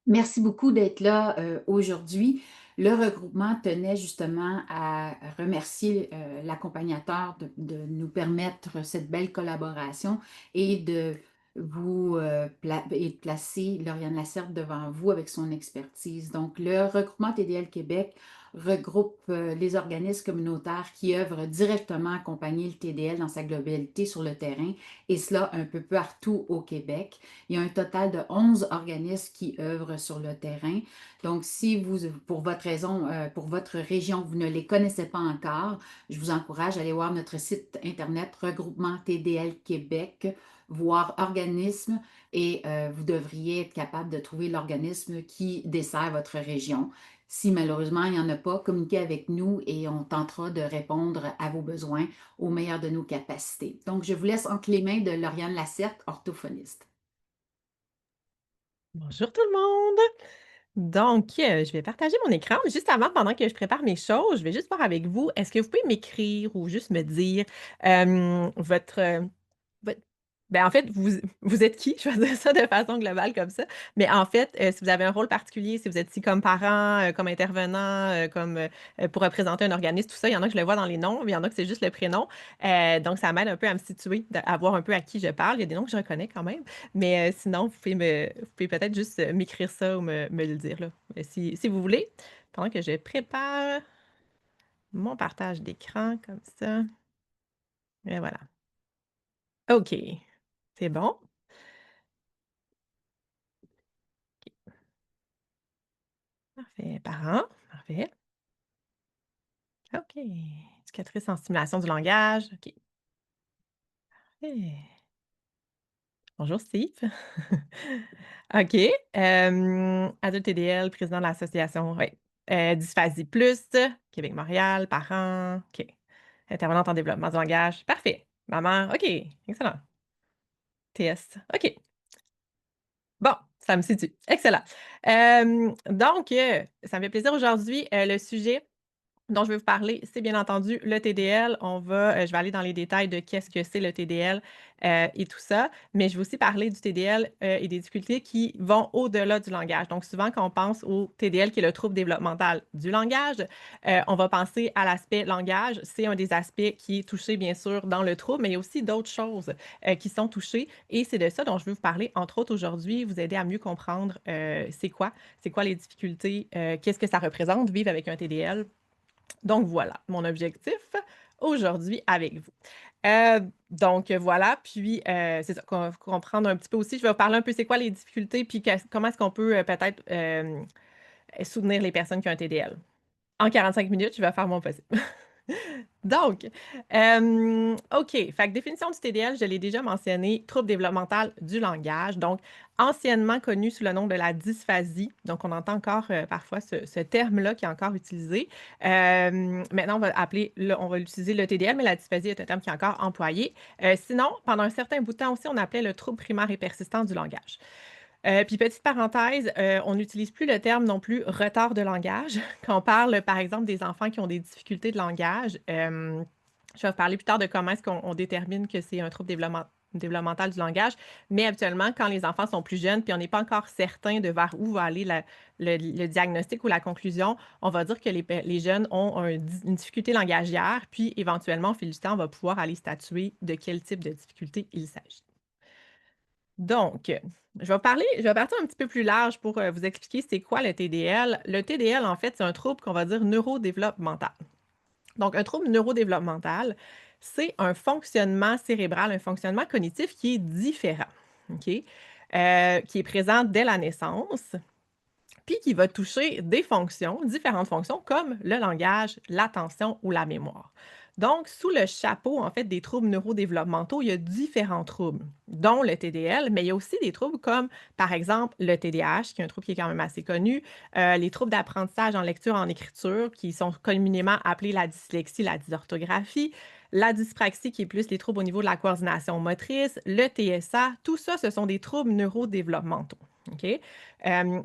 Merci beaucoup d'être là aujourd'hui. Le regroupement tenait justement à remercier l'accompagnateur de nous permettre cette belle collaboration et de et de placer Lauriane Lacerte devant vous avec son expertise. Donc, le regroupement TDL Québec regroupe les organismes communautaires qui œuvrent directement à accompagner le TDL dans sa globalité sur le terrain, et cela un peu partout au Québec. Il y a un total de 11 organismes qui œuvrent sur le terrain. Donc, si vous, pour votre raison, pour votre région, vous ne les connaissez pas encore, je vous encourage à aller voir notre site Internet Regroupement TDL Québec, voir organisme, et vous devriez être capable de trouver l'organisme qui dessert votre région. Si malheureusement il n'y en a pas, communiquez avec nous et on tentera de répondre à vos besoins au meilleur de nos capacités. Donc, je vous laisse entre les mains de Lauriane Lacerte, orthophoniste. Bonjour tout le monde! Donc, je vais partager mon écran. Juste avant, pendant que je prépare mes choses, je vais juste voir avec vous, est-ce que vous pouvez m'écrire ou juste me dire, votre en fait, vous êtes qui? Je vais dire ça de façon globale comme ça. Mais en fait, si vous avez un rôle particulier, si vous êtes ici comme parent, comme intervenant, pour représenter un organisme, tout ça, il y en a que je le vois dans les noms, mais il y en a que c'est juste le prénom. Donc ça m'aide un peu à me situer, à voir un peu à qui je parle. Il y a des noms que je reconnais quand même, mais sinon, vous pouvez peut-être juste, m'écrire ça ou me le dire là, si vous voulez, pendant que je prépare mon partage d'écran comme ça et voilà. OK, c'est bon? Parfait. Parent, parfait. OK. Éducatrice en stimulation du langage. OK. Eh, bonjour Steve. OK. Adulte TDL, président de l'association, oui. Dysphasie Plus, Québec-Montréal, parent. OK. Intervenante en développement du langage. Parfait. Maman, OK. Excellent. TS. OK. Bon, ça me situe. Excellent. Donc, ça me fait plaisir aujourd'hui. Le sujet dont je vais vous parler, c'est bien entendu le TDL. Je vais aller dans les détails de qu'est-ce que c'est le TDL, et tout ça, mais je vais aussi parler du TDL, et des difficultés qui vont au-delà du langage. Donc souvent, quand on pense au TDL, qui est le trouble développemental du langage, on va penser à l'aspect langage. C'est un des aspects qui est touché, bien sûr, dans le trouble, mais il y a aussi d'autres choses, qui sont touchées, et c'est de ça dont je veux vous parler, entre autres aujourd'hui, vous aider à mieux comprendre, c'est quoi les difficultés, qu'est-ce que ça représente, vivre avec un TDL. Donc voilà, mon objectif aujourd'hui avec vous. Donc voilà, puis, c'est ça, comprendre un petit peu aussi, je vais vous parler un peu c'est quoi les difficultés, puis comment est-ce qu'on peut, peut-être, soutenir les personnes qui ont un TDL. En 45 minutes, je vais faire mon possible. Donc, OK, fait que définition du TDL, je l'ai déjà mentionné, trouble développemental du langage, donc anciennement connu sous le nom de la dysphasie. Donc, on entend encore, parfois ce terme-là qui est encore utilisé. Maintenant, on va utiliser le TDL, mais la dysphasie est un terme qui est encore employé. Sinon, pendant un certain bout de temps aussi, on appelait le trouble primaire et persistant du langage. Puis petite parenthèse, on n'utilise plus le terme non plus retard de langage quand on parle, par exemple, des enfants qui ont des difficultés de langage. Je vais vous parler plus tard de comment est-ce qu'on détermine que c'est un trouble développemental du langage, mais habituellement, quand les enfants sont plus jeunes, puis on n'est pas encore certain de vers où va aller le diagnostic ou la conclusion, on va dire que les jeunes ont une difficulté langagière, puis éventuellement, au fil du temps, on va pouvoir aller statuer de quel type de difficulté il s'agit. Donc, je vais partir un petit peu plus large pour, vous expliquer c'est quoi le TDL. Le TDL, en fait, c'est un trouble qu'on va dire neurodéveloppemental. Donc, un trouble neurodéveloppemental, c'est un fonctionnement cognitif qui est différent, OK? Qui est présent dès la naissance, puis qui va toucher des fonctions, différentes fonctions comme le langage, l'attention ou la mémoire. Donc, sous le chapeau, en fait, des troubles neurodéveloppementaux, il y a différents troubles, dont le TDL, mais il y a aussi des troubles comme, par exemple, le TDAH, qui est un trouble qui est quand même assez connu, les troubles d'apprentissage en lecture, en écriture, qui sont communément appelés la dyslexie, la dysorthographie, la dyspraxie, qui est plus les troubles au niveau de la coordination motrice, le TSA, tout ça, ce sont des troubles neurodéveloppementaux. OK?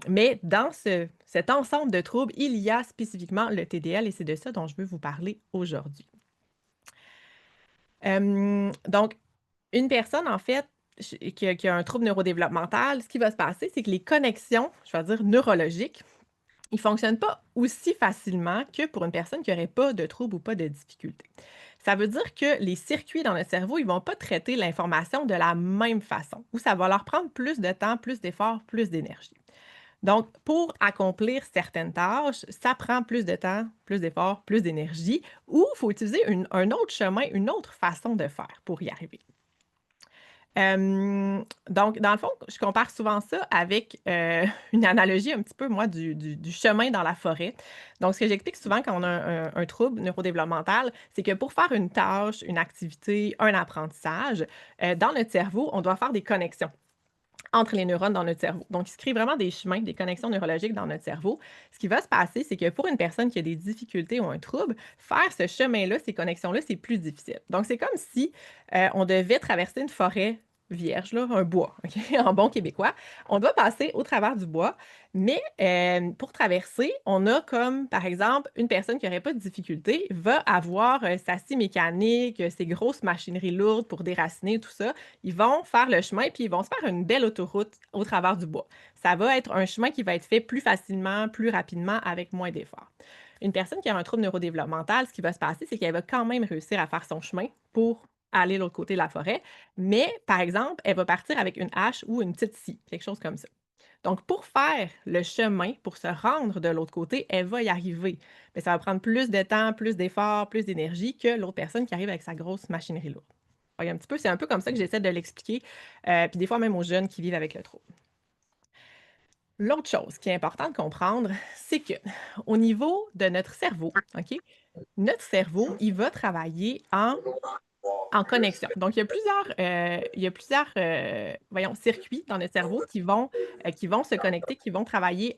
Mais dans cet ensemble de troubles, il y a spécifiquement le TDL et c'est de ça dont je veux vous parler aujourd'hui. Donc, une personne, en fait, qui a un trouble neurodéveloppemental, ce qui va se passer, c'est que les connexions, je vais dire neurologiques, ils ne fonctionnent pas aussi facilement que pour une personne qui n'aurait pas de trouble ou pas de difficulté. Ça veut dire que les circuits dans notre cerveau, ils ne vont pas traiter l'information de la même façon, ou ça va leur prendre plus de temps, plus d'efforts, plus d'énergie. Donc, pour accomplir certaines tâches, ça prend plus de temps, plus d'efforts, plus d'énergie, ou il faut utiliser un autre chemin, une autre façon de faire pour y arriver. Donc, dans le fond, je compare souvent ça avec, une analogie un petit peu, moi, du chemin dans la forêt. Donc, ce que j'explique souvent quand on a un trouble neurodéveloppemental, c'est que pour faire une tâche, une activité, un apprentissage, dans notre cerveau, on doit faire des connexions entre les neurones dans notre cerveau. Donc, il se crée vraiment des chemins, des connexions neurologiques dans notre cerveau. Ce qui va se passer, c'est que pour une personne qui a des difficultés ou un trouble, faire ce chemin-là, ces connexions-là, c'est plus difficile. Donc, c'est comme si on devait traverser une forêt vierge, là, un bois, OK, en bon québécois. On doit passer au travers du bois, mais pour traverser, on a comme, par exemple, une personne qui n'aurait pas de difficulté va avoir sa scie mécanique, ses grosses machineries lourdes pour déraciner, tout ça. Ils vont faire le chemin, puis ils vont se faire une belle autoroute au travers du bois. Ça va être un chemin qui va être fait plus facilement, plus rapidement, avec moins d'efforts. Une personne qui a un trouble neurodéveloppemental, ce qui va se passer, c'est qu'elle va quand même réussir à faire son chemin pour aller de l'autre côté de la forêt, mais par exemple, elle va partir avec une hache ou une petite scie, quelque chose comme ça. Donc, pour faire le chemin, pour se rendre de l'autre côté, elle va y arriver. Mais ça va prendre plus de temps, plus d'efforts, plus d'énergie que l'autre personne qui arrive avec sa grosse machinerie lourde. C'est un peu comme ça que j'essaie de l'expliquer, puis des fois même aux jeunes qui vivent avec le trouble. L'autre chose qui est important de comprendre, c'est que au niveau de notre cerveau, OK, notre cerveau, il va travailler en connexion. Donc, il y a plusieurs, voyons, circuits dans notre cerveau qui vont se connecter, qui vont travailler,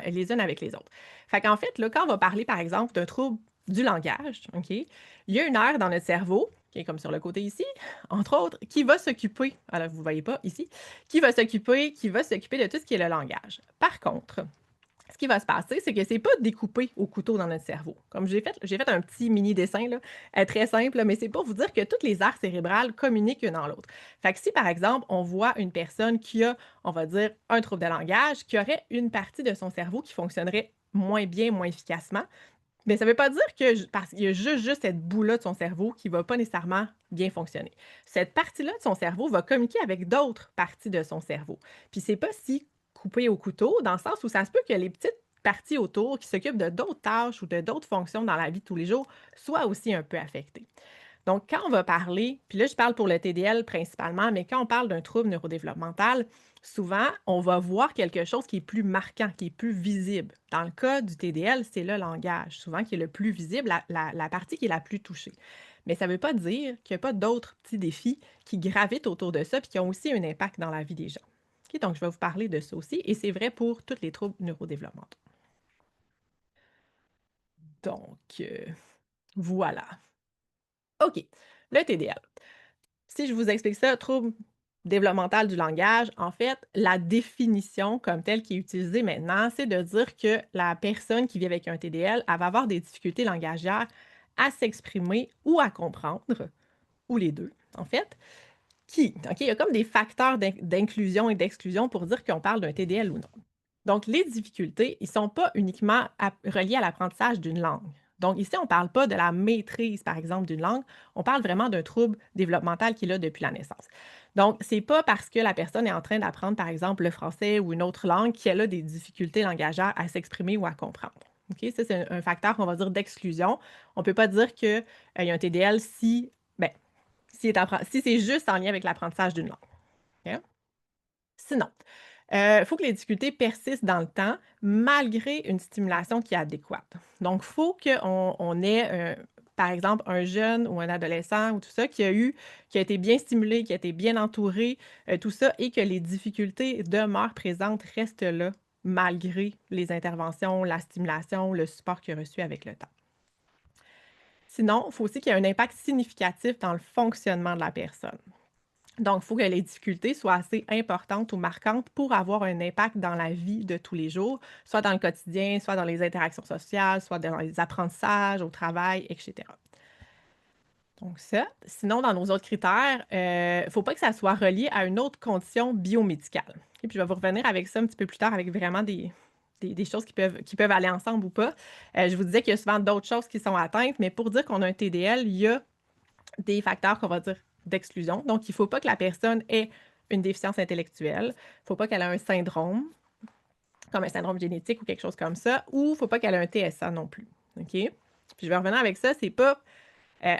les unes avec les autres. Fait qu'en fait, là, quand on va parler, par exemple, d'un trouble du langage, OK, il y a une aire dans notre cerveau, qui est comme sur le côté ici, entre autres, qui va s'occuper, alors vous ne voyez pas ici, qui va s'occuper de tout ce qui est le langage. Par contre, ce qui va se passer, c'est que c'est pas découpé au couteau dans notre cerveau. Comme j'ai fait un petit mini dessin là, très simple, là, mais c'est pour vous dire que toutes les aires cérébrales communiquent une dans l'autre. Fait que si par exemple, on voit une personne qui a, on va dire, un trouble de langage, qui aurait une partie de son cerveau qui fonctionnerait moins bien, moins efficacement, mais ça ne veut pas dire que parce qu'il y a juste cette bout-là de son cerveau qui ne va pas nécessairement bien fonctionner. Cette partie-là de son cerveau va communiquer avec d'autres parties de son cerveau. Puis c'est pas si coupé au couteau, dans le sens où ça se peut que les petites parties autour qui s'occupent de d'autres tâches ou de d'autres fonctions dans la vie de tous les jours soient aussi un peu affectées. Donc, quand on va parler, puis là, je parle pour le TDL principalement, mais quand on parle d'un trouble neurodéveloppemental, souvent, on va voir quelque chose qui est plus marquant, qui est plus visible. Dans le cas du TDL, c'est le langage, souvent qui est le plus visible, la partie qui est la plus touchée. Mais ça ne veut pas dire qu'il n'y a pas d'autres petits défis qui gravitent autour de ça, puis qui ont aussi un impact dans la vie des gens. OK, donc, je vais vous parler de ça aussi, et c'est vrai pour tous les troubles neurodéveloppementaux. Donc, voilà. OK, le TDL. Si je vous explique ça, trouble développemental du langage, en fait, la définition comme telle qui est utilisée maintenant, c'est de dire que la personne qui vit avec un TDL, elle va avoir des difficultés langagières à s'exprimer ou à comprendre, ou les deux, en fait. OK, il y a comme des facteurs d'inclusion et d'exclusion pour dire qu'on parle d'un TDL ou non. Donc, les difficultés, ils ne sont pas uniquement reliés à l'apprentissage d'une langue. Donc, ici, on ne parle pas de la maîtrise, par exemple, d'une langue. On parle vraiment d'un trouble développemental qu'il a depuis la naissance. Donc, ce n'est pas parce que la personne est en train d'apprendre, par exemple, le français ou une autre langue qu'elle a des difficultés langagères à s'exprimer ou à comprendre. OK? Ça, c'est un facteur, on va dire, d'exclusion. On ne peut pas dire qu'il y a un TDL ben, si c'est juste en lien avec l'apprentissage d'une langue. OK? Sinon, il faut que les difficultés persistent dans le temps malgré une stimulation qui est adéquate. Donc, il faut qu'on ait, par exemple, un jeune ou un adolescent ou tout ça qui a été bien stimulé, qui a été bien entouré, tout ça, et que les difficultés demeurent présentes, restent là, malgré les interventions, la stimulation, le support qu'il a reçu avec le temps. Sinon, il faut aussi qu'il y ait un impact significatif dans le fonctionnement de la personne. Donc, il faut que les difficultés soient assez importantes ou marquantes pour avoir un impact dans la vie de tous les jours, soit dans le quotidien, soit dans les interactions sociales, soit dans les apprentissages, au travail, etc. Donc ça. Sinon, dans nos autres critères, faut pas que ça soit relié à une autre condition biomédicale. OK? Puis je vais vous revenir avec ça un petit peu plus tard avec vraiment des choses qui peuvent aller ensemble ou pas. Je vous disais qu'il y a souvent d'autres choses qui sont atteintes, mais pour dire qu'on a un TDL, il y a des facteurs qu'on va dire d'exclusion. Donc, il faut pas que la personne ait une déficience intellectuelle. Il faut pas qu'elle ait un syndrome, comme un syndrome génétique ou quelque chose comme ça, ou il faut pas qu'elle ait un TSA non plus. OK? Puis je vais revenir avec ça, c'est pas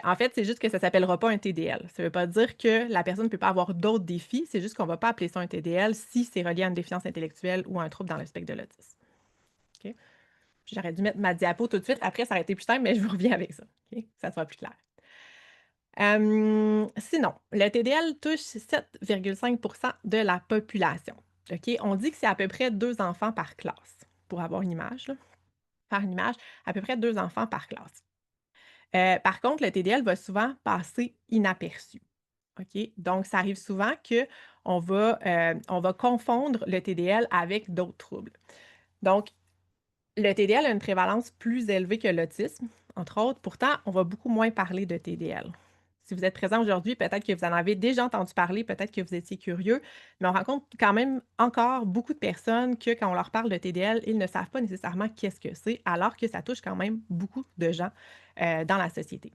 en fait, c'est juste que ça s'appellera pas un TDL. Ça veut pas dire que la personne ne peut pas avoir d'autres défis, c'est juste qu'on va pas appeler ça un TDL si c'est relié à une déficience intellectuelle ou à un trouble dans le spectre de l'autisme. OK? Puis j'aurais dû mettre ma diapo tout de suite, après ça aurait été plus simple, mais je vous reviens avec ça, OK? Que ça soit plus clair. Sinon, le TDL touche 7,5 de la population. OK? On dit que c'est à peu près 2 enfants par classe, pour avoir une image, là. Faire une image, à peu près 2 enfants par classe. Par contre, le TDL va souvent passer inaperçu. OK? Donc, ça arrive souvent qu'on va confondre le TDL avec d'autres troubles. Donc, le TDL a une prévalence plus élevée que l'autisme, entre autres. Pourtant, on va beaucoup moins parler de TDL. Si vous êtes présent aujourd'hui, peut-être que vous en avez déjà entendu parler, peut-être que vous étiez curieux, mais on rencontre quand même encore beaucoup de personnes que quand on leur parle de TDL, ils ne savent pas nécessairement qu'est-ce que c'est, alors que ça touche quand même beaucoup de gens dans la société.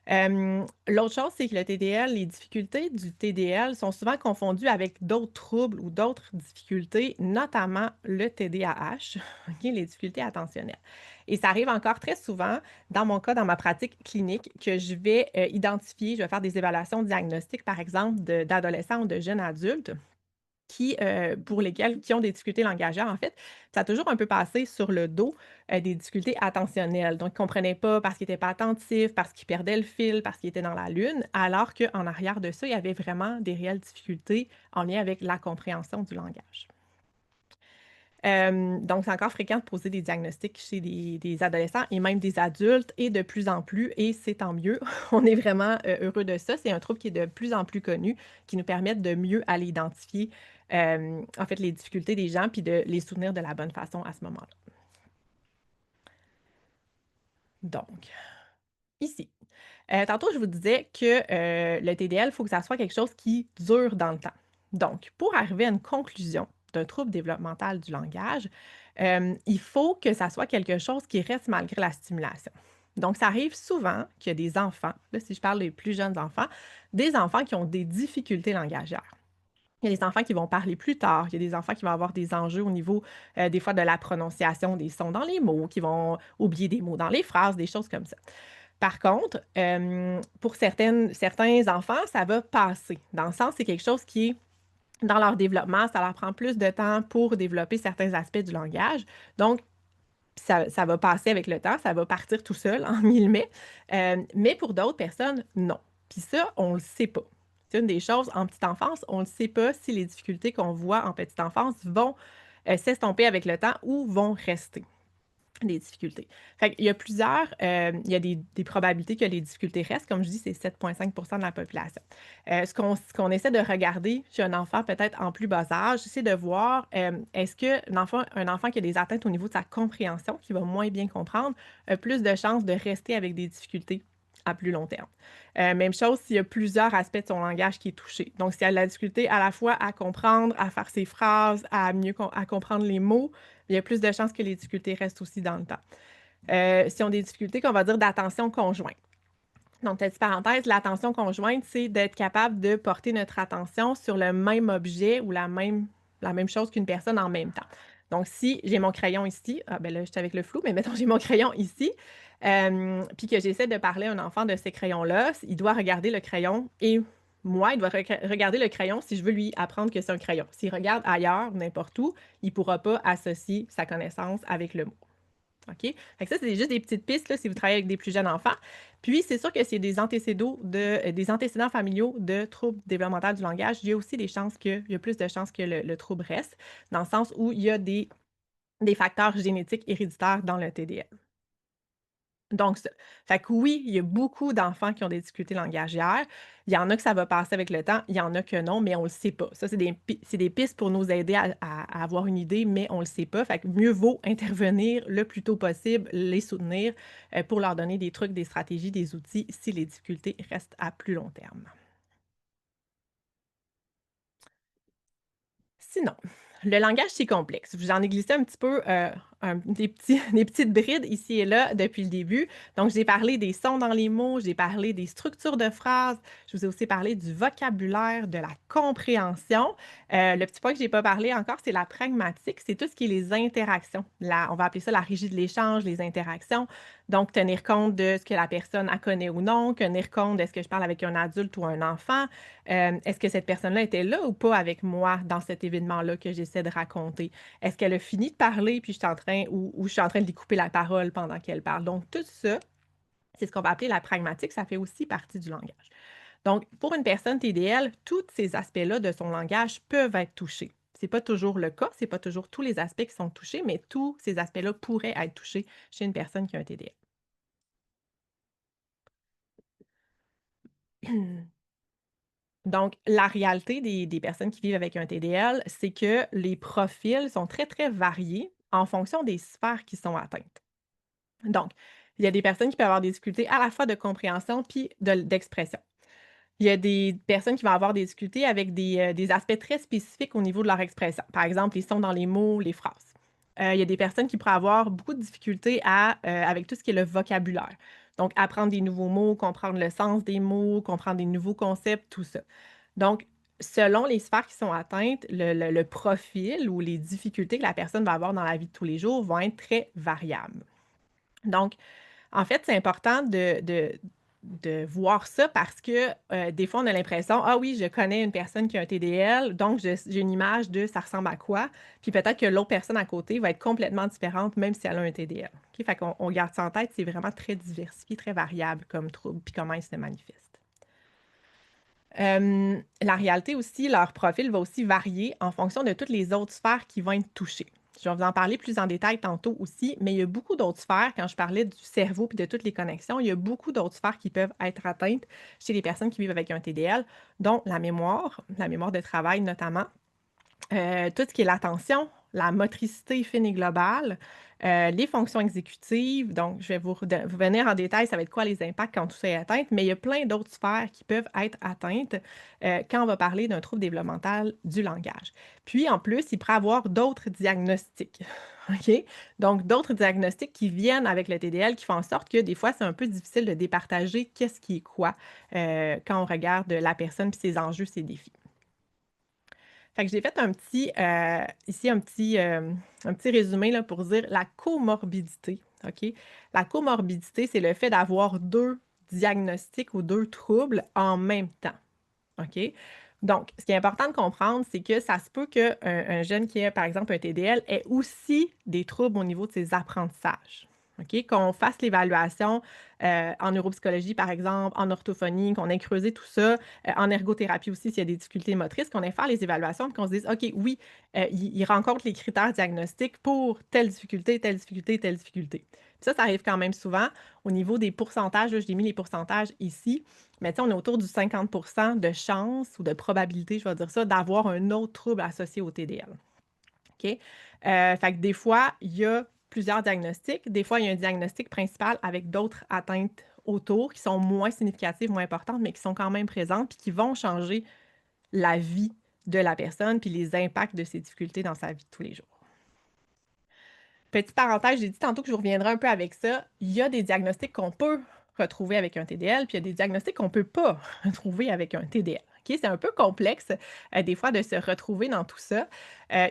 L'autre chose, c'est que le TDL, les difficultés du TDL sont souvent confondues avec d'autres troubles ou d'autres difficultés, notamment le TDAH, OK, les difficultés attentionnelles. Et ça arrive encore très souvent, dans mon cas, dans ma pratique clinique, que je vais identifier, je vais faire des évaluations diagnostiques, par exemple, d'adolescents ou de jeunes adultes pour lesquels qui ont des difficultés langagières, en fait, ça a toujours un peu passé sur le dos, des difficultés attentionnelles. Donc, ils ne comprenaient pas parce qu'ils n'étaient pas attentifs, parce qu'ils perdaient le fil, parce qu'ils étaient dans la lune, alors qu'en arrière de ça, il y avait vraiment des réelles difficultés en lien avec la compréhension du langage. Donc, c'est encore fréquent de poser des diagnostics chez des adolescents et même des adultes et de plus en plus, et c'est tant mieux. On est vraiment heureux de ça. C'est un trouble qui est de plus en plus connu, qui nous permet de mieux aller identifier en fait les difficultés des gens puis de les soutenir de la bonne façon à ce moment-là. Donc, ici. Tantôt, je vous disais que le TDL, il faut que ça soit quelque chose qui dure dans le temps. Donc, pour arriver à une conclusion d'un trouble développemental du langage, il faut que ça soit quelque chose qui reste malgré la stimulation. Donc, ça arrive souvent qu'il y a des enfants, là, si je parle des plus jeunes enfants, des enfants qui ont des difficultés langagières. Il y a des enfants qui vont parler plus tard, il y a des enfants qui vont avoir des enjeux au niveau, des fois, de la prononciation des sons dans les mots, qui vont oublier des mots dans les phrases, des choses comme ça. Par contre, pour certains enfants, ça va passer. Dans le sens, c'est quelque chose qui est dans leur développement, ça leur prend plus de temps pour développer certains aspects du langage. Donc, ça va passer avec le temps, ça va partir tout seul, en guillemets. Mais pour d'autres personnes, non. Puis ça, on ne le sait pas. C'est une des choses en petite enfance, on ne sait pas si les difficultés qu'on voit en petite enfance vont s'estomper avec le temps ou vont rester. Des difficultés. Fait qu'il y a il y a des probabilités que les difficultés restent. Comme je dis, c'est 7,5 de la population. Ce qu'on essaie de regarder chez un enfant peut-être en plus bas âge, c'est de voir, est-ce qu'un enfant qui a des atteintes au niveau de sa compréhension, qui va moins bien comprendre, a plus de chances de rester avec des difficultés à plus long terme. Même chose s'il y a plusieurs aspects de son langage qui est touché. Donc, s'il y a de la difficulté à la fois à comprendre, à faire ses phrases, à comprendre les mots, il y a plus de chances que les difficultés restent aussi dans le temps. Si on a des difficultés, qu'on va dire d'attention conjointe. Donc, petite parenthèse, l'attention conjointe, c'est d'être capable de porter notre attention sur le même objet ou la même chose qu'une personne en même temps. Donc, si j'ai mon crayon ici, ah ben là, je suis avec le flou, mais mettons, j'ai mon crayon ici, puis que j'essaie de parler à un enfant de ces crayons-là, il doit regarder le crayon et moi, il doit regarder le crayon si je veux lui apprendre que c'est un crayon. S'il regarde ailleurs, n'importe où, il ne pourra pas associer sa connaissance avec le mot. OK? Fait que ça, c'est juste des petites pistes là, si vous travaillez avec des plus jeunes enfants. Puis, c'est sûr que s'il y a des antécédents familiaux de troubles développementaux du langage, il y a aussi il y a plus de chances que le trouble reste, dans le sens où il y a des facteurs génétiques héréditaires dans le TDL. Donc ça. Fait que oui, il y a beaucoup d'enfants qui ont des difficultés langagières. Il y en a que ça va passer avec le temps, il y en a que non, mais on le sait pas. Ça, c'est des pistes pour nous aider à avoir une idée, mais on le sait pas. Fait que mieux vaut intervenir le plus tôt possible, les soutenir, pour leur donner des trucs, des stratégies, des outils si les difficultés restent à plus long terme. Sinon, le langage, c'est complexe. J'en ai glissé un petit peu, des petits des petites brides ici et là depuis le début. Donc, j'ai parlé des sons dans les mots, j'ai parlé des structures de phrases, je vous ai aussi parlé du vocabulaire, de la compréhension. Le petit point que j'ai pas parlé encore, c'est la pragmatique, c'est tout ce qui est les interactions. On va appeler ça la régie de l'échange, les interactions. Donc, tenir compte de ce que la personne a connaît ou non, tenir compte de ce que je parle avec un adulte ou un enfant, est-ce que cette personne-là était là ou pas avec moi dans cet événement-là que j'essaie de raconter? Est-ce qu'elle a fini de parler puis je suis en train ou je suis en train de lui couper la parole pendant qu'elle parle? Donc tout ça, c'est ce qu'on va appeler la pragmatique, ça fait aussi partie du langage. Donc pour une personne TDL, tous ces aspects-là de son langage peuvent être touchés. C'est pas toujours le cas, c'est pas toujours tous les aspects qui sont touchés, mais tous ces aspects-là pourraient être touchés chez une personne qui a un TDL. Donc, la réalité des personnes qui vivent avec un TDL, c'est que les profils sont très, très variés en fonction des sphères qui sont atteintes. Donc, il y a des personnes qui peuvent avoir des difficultés à la fois de compréhension puis d'expression. Il y a des personnes qui vont avoir des difficultés avec des aspects très spécifiques au niveau de leur expression. Par exemple, les sons dans les mots, les phrases. Il y a des personnes qui pourraient avoir beaucoup de difficultés avec tout ce qui est le vocabulaire. Donc, apprendre des nouveaux mots, comprendre le sens des mots, comprendre des nouveaux concepts, tout ça. Donc, selon les sphères qui sont atteintes, le profil ou les difficultés que la personne va avoir dans la vie de tous les jours vont être très variables. Donc, en fait, c'est important de voir ça parce que, des fois, on a l'impression: «Ah oui, je connais une personne qui a un TDL, donc j'ai une image de ça ressemble à quoi?» Puis peut-être que l'autre personne à côté va être complètement différente, même si elle a un TDL. OK? Fait qu'on garde ça en tête, c'est vraiment très diversifié, très variable comme trouble, puis comment il se manifeste. La réalité aussi, leur profil va aussi varier en fonction de toutes les autres sphères qui vont être touchées. Je vais vous en parler plus en détail tantôt aussi, mais il y a beaucoup d'autres sphères, quand je parlais du cerveau et de toutes les connexions, il y a beaucoup d'autres sphères qui peuvent être atteintes chez les personnes qui vivent avec un TDL, dont la mémoire de travail notamment, tout ce qui est l'attention, la motricité fine et globale, les fonctions exécutives. Donc, je vais vous venir en détail, ça va être quoi les impacts quand tout ça est atteint, mais il y a plein d'autres sphères qui peuvent être atteintes quand on va parler d'un trouble développemental du langage. Puis, en plus, il pourrait y avoir d'autres diagnostics. OK? Donc, d'autres diagnostics qui viennent avec le TDL qui font en sorte que des fois, c'est un peu difficile de départager qu'est-ce qui est quoi quand on regarde la personne puis ses enjeux, ses défis. Fait que j'ai fait ici un petit résumé là, pour dire la comorbidité, OK? La comorbidité, c'est le fait d'avoir 2 diagnostics ou 2 troubles en même temps, OK? Donc, ce qui est important de comprendre, c'est que ça se peut qu'un jeune qui a, par exemple, un TDL ait aussi des troubles au niveau de ses apprentissages. OK? Qu'on fasse l'évaluation en neuropsychologie, par exemple, en orthophonie, qu'on ait creusé tout ça, en ergothérapie aussi, s'il y a des difficultés motrices, qu'on ait fait les évaluations, puis qu'on se dise, OK, oui, il rencontre les critères diagnostiques pour telle difficulté, telle difficulté, telle difficulté. Puis ça arrive quand même souvent. Au niveau des pourcentages, là, j'ai mis les pourcentages ici, mais tu sais, on est autour du 50 de chance ou de probabilité, je vais dire ça, d'avoir un autre trouble associé au TDL. OK? Fait que des fois, il y a plusieurs diagnostics. Des fois, il y a un diagnostic principal avec d'autres atteintes autour qui sont moins significatives, moins importantes, mais qui sont quand même présentes puis qui vont changer la vie de la personne puis les impacts de ces difficultés dans sa vie de tous les jours. Petite parenthèse, j'ai dit tantôt que je reviendrai un peu avec ça. Il y a des diagnostics qu'on peut retrouver avec un TDL, puis il y a des diagnostics qu'on ne peut pas retrouver avec un TDL. OK? C'est un peu complexe, des fois, de se retrouver dans tout ça.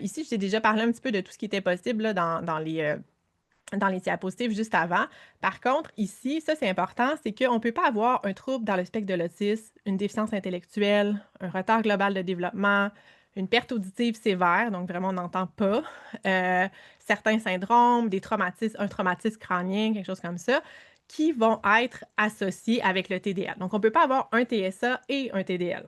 Ici, j'ai déjà parlé un petit peu de tout ce qui était possible là, dans les diapositives juste avant. Par contre, ici, ça c'est important, c'est qu'on ne peut pas avoir un trouble dans le spectre de l'autisme, une déficience intellectuelle, un retard global de développement, une perte auditive sévère, donc vraiment on n'entend pas, certains syndromes, un traumatisme crânien, quelque chose comme ça, qui vont être associés avec le TDL. Donc, on ne peut pas avoir un TSA et un TDL.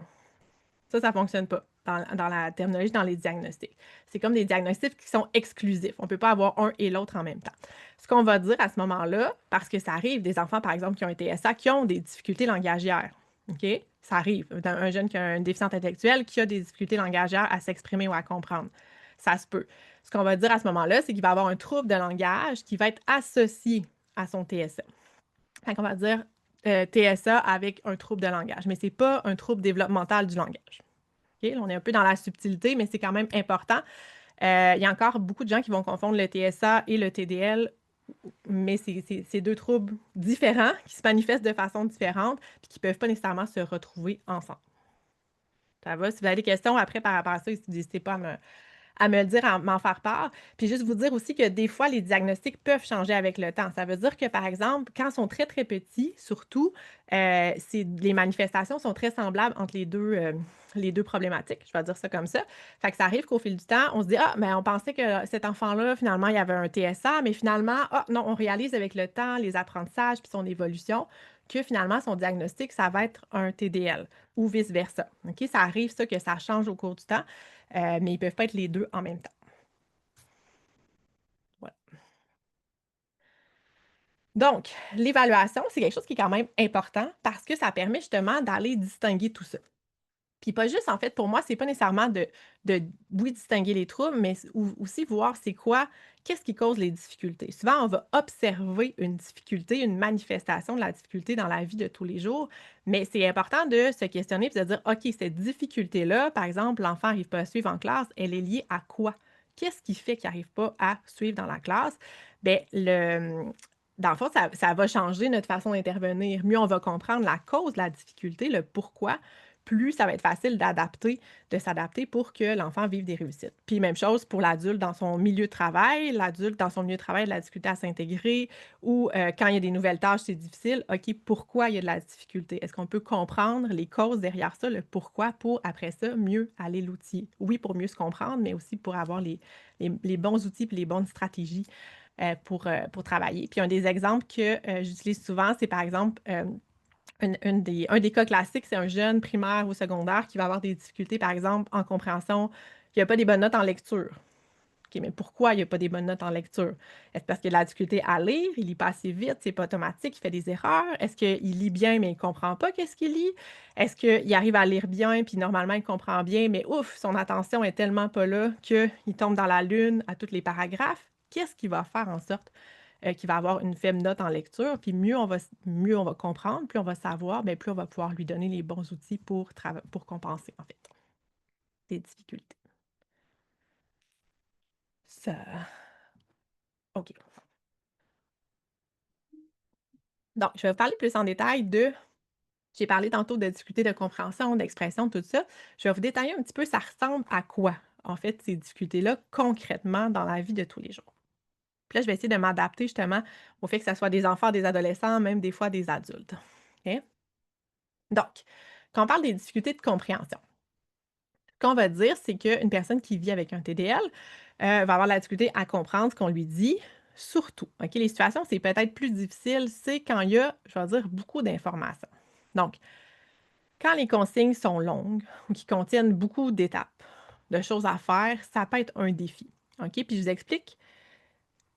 Ça ne fonctionne pas. dans la terminologie, dans les diagnostics. C'est comme des diagnostics qui sont exclusifs. On ne peut pas avoir un et l'autre en même temps. Ce qu'on va dire à ce moment-là, parce que ça arrive, des enfants, par exemple, qui ont un TSA, qui ont des difficultés langagières. OK? Ça arrive. Un jeune qui a un déficient intellectuel qui a des difficultés langagières à s'exprimer ou à comprendre. Ça se peut. Ce qu'on va dire à ce moment-là, c'est qu'il va avoir un trouble de langage qui va être associé à son TSA. Fait qu'on va dire TSA avec un trouble de langage, mais ce n'est pas un trouble développemental du langage. OK? Là, on est un peu dans la subtilité, mais c'est quand même important. Il y a encore beaucoup de gens qui vont confondre le TSA et le TDL, mais c'est deux troubles différents qui se manifestent de façon différente et qui ne peuvent pas nécessairement se retrouver ensemble. Ça va? Si vous avez des questions après par rapport à ça, n'hésitez pas à me le dire, à m'en faire part. Puis juste vous dire aussi que des fois, les diagnostics peuvent changer avec le temps. Ça veut dire que, par exemple, quand ils sont très, très petits, surtout, les manifestations sont très semblables entre les deux problématiques. Je vais dire ça comme ça. Fait que ça arrive qu'au fil du temps, on se dit, ah, mais on pensait que cet enfant-là, finalement, il y avait un TSA, mais finalement, ah, non, on réalise avec le temps, les apprentissages puis son évolution, que finalement, son diagnostic, ça va être un TDL ou vice-versa. OK? Ça arrive, ça, que ça change au cours du temps. Mais ils ne peuvent pas être les deux en même temps. Voilà. Donc, l'évaluation, c'est quelque chose qui est quand même important parce que ça permet justement d'aller distinguer tout ça. Puis pas juste, en fait, pour moi, c'est pas nécessairement oui, distinguer les troubles, mais aussi voir c'est quoi, qu'est-ce qui cause les difficultés. Souvent, on va observer une difficulté, une manifestation de la difficulté dans la vie de tous les jours, mais c'est important de se questionner et de dire, OK, cette difficulté-là, par exemple, l'enfant n'arrive pas à suivre en classe, elle est liée à quoi? Qu'est-ce qui fait qu'il n'arrive pas à suivre dans la classe? Bien, dans le fond, ça va changer notre façon d'intervenir. Mieux on va comprendre la cause de la difficulté, le pourquoi, plus ça va être facile de s'adapter pour que l'enfant vive des réussites. Puis même chose pour l'adulte dans son milieu de travail. L'adulte dans son milieu de travail a de la difficulté à s'intégrer ou quand il y a des nouvelles tâches, c'est difficile. OK, pourquoi il y a de la difficulté? Est-ce qu'on peut comprendre les causes derrière ça, le pourquoi, pour après ça, mieux aller l'outiller? Oui, pour mieux se comprendre, mais aussi pour avoir les bons outils et les bonnes stratégies pour travailler. Puis un des exemples que j'utilise souvent, c'est par exemple un des cas classiques, c'est un jeune primaire ou secondaire qui va avoir des difficultés, par exemple, en compréhension, qui n'a pas des bonnes notes en lecture. OK, mais pourquoi il n'y a pas des bonnes notes en lecture? Est-ce parce qu'il a de la difficulté à lire? Il lit pas assez vite, c'est pas automatique, il fait des erreurs? Est-ce qu'il lit bien, mais il ne comprend pas qu'est-ce qu'il lit? Est-ce qu'il arrive à lire bien, puis normalement, il comprend bien, mais ouf, son attention est tellement pas là qu'il tombe dans la lune à tous les paragraphes? Qu'est-ce qui va faire en sorte qu'il va avoir une faible note en lecture? Puis mieux on va comprendre, plus on va savoir, bien, plus on va pouvoir lui donner les bons outils pour compenser, en fait, les difficultés. Ça OK. Donc, je vais vous parler plus en détail j'ai parlé tantôt de difficultés de compréhension, d'expression, tout ça. Je vais vous détailler un petit peu, ça ressemble à quoi, en fait, ces difficultés-là, concrètement, dans la vie de tous les jours. Puis là, je vais essayer de m'adapter justement au fait que ça soit des enfants, des adolescents, même des fois des adultes. OK? Donc, quand on parle des difficultés de compréhension, ce qu'on va dire, c'est qu'une personne qui vit avec un TDL va avoir la difficulté à comprendre ce qu'on lui dit, surtout. OK? Les situations, c'est peut-être plus difficile, c'est quand il y a, je vais dire, beaucoup d'informations. Donc, quand les consignes sont longues ou qui contiennent beaucoup d'étapes, de choses à faire, ça peut être un défi. OK? Puis je vous explique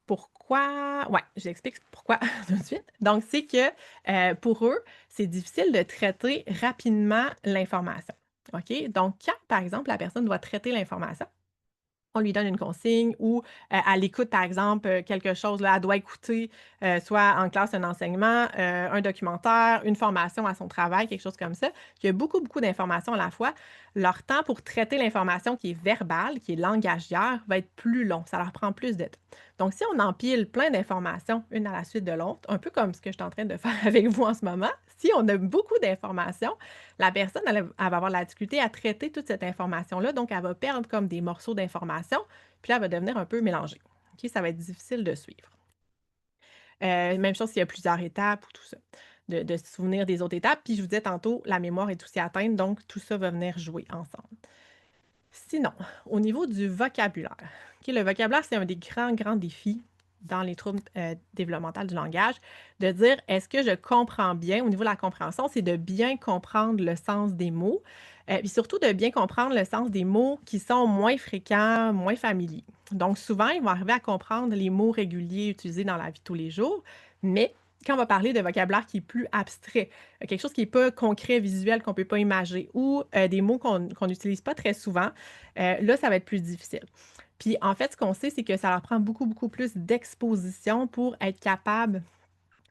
pourquoi. Ouais, je vous explique pourquoi tout de suite. Donc, c'est que pour eux, c'est difficile de traiter rapidement l'information. OK? Donc, quand, par exemple, la personne doit traiter l'information, on lui donne une consigne ou elle écoute, par exemple, quelque chose, là, elle doit écouter, soit en classe un enseignement, un documentaire, une formation à son travail, quelque chose comme ça. Il y a beaucoup, beaucoup d'informations à la fois. Leur temps pour traiter l'information qui est verbale, qui est langagière, va être plus long. Ça leur prend plus de temps. Donc, si on empile plein d'informations, une à la suite de l'autre, un peu comme ce que je suis en train de faire avec vous en ce moment, si on a beaucoup d'informations, la personne, elle va avoir la difficulté à traiter toute cette information-là, donc elle va perdre comme des morceaux d'information, puis là, elle va devenir un peu mélangée. OK? Ça va être difficile de suivre. Même chose s'il y a plusieurs étapes ou tout ça, de se souvenir des autres étapes. Puis je vous disais tantôt, la mémoire est aussi atteinte, donc tout ça va venir jouer ensemble. Sinon, au niveau du vocabulaire, OK, le vocabulaire, c'est un des grands, grands défis dans les troubles développementaux du langage, de dire est-ce que je comprends bien, au niveau de la compréhension, c'est de bien comprendre le sens des mots, puis surtout de bien comprendre le sens des mots qui sont moins fréquents, moins familiers. Donc, souvent, ils vont arriver à comprendre les mots réguliers utilisés dans la vie de tous les jours, mais quand on va parler de vocabulaire qui est plus abstrait, quelque chose qui n'est pas concret, visuel, qu'on ne peut pas imager, ou des mots qu'on n'utilise pas très souvent, là, ça va être plus difficile. Puis en fait, ce qu'on sait, c'est que ça leur prend beaucoup, beaucoup plus d'exposition pour être capable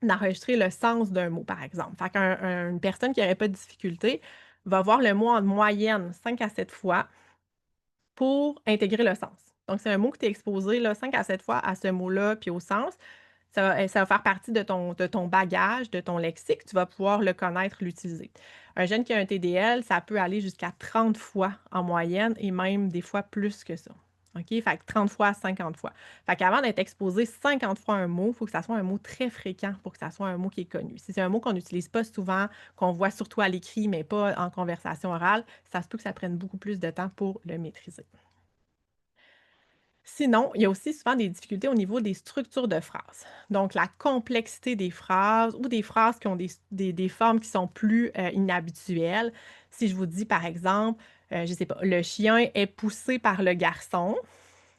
d'enregistrer le sens d'un mot, par exemple. Fait qu'une personne qui n'aurait pas de difficulté va voir le mot en moyenne 5 à 7 fois pour intégrer le sens. Donc, c'est un mot que tu es exposé là, 5 à 7 fois à ce mot-là, puis au sens. Ça va faire partie de ton bagage, de ton lexique. Tu vas pouvoir le connaître, l'utiliser. Un jeune qui a un TDL, ça peut aller jusqu'à 30 fois en moyenne et même des fois plus que ça. OK? Fait que 30 fois, 50 fois. Fait qu'avant d'être exposé 50 fois à un mot, il faut que ça soit un mot très fréquent pour que ça soit un mot qui est connu. Si c'est un mot qu'on n'utilise pas souvent, qu'on voit surtout à l'écrit, mais pas en conversation orale, ça se peut que ça prenne beaucoup plus de temps pour le maîtriser. Sinon, il y a aussi souvent des difficultés au niveau des structures de phrases. Donc, la complexité des phrases ou des phrases qui ont des formes qui sont plus inhabituelles. Si je vous dis, par exemple, je ne sais pas, le chien est poussé par le garçon.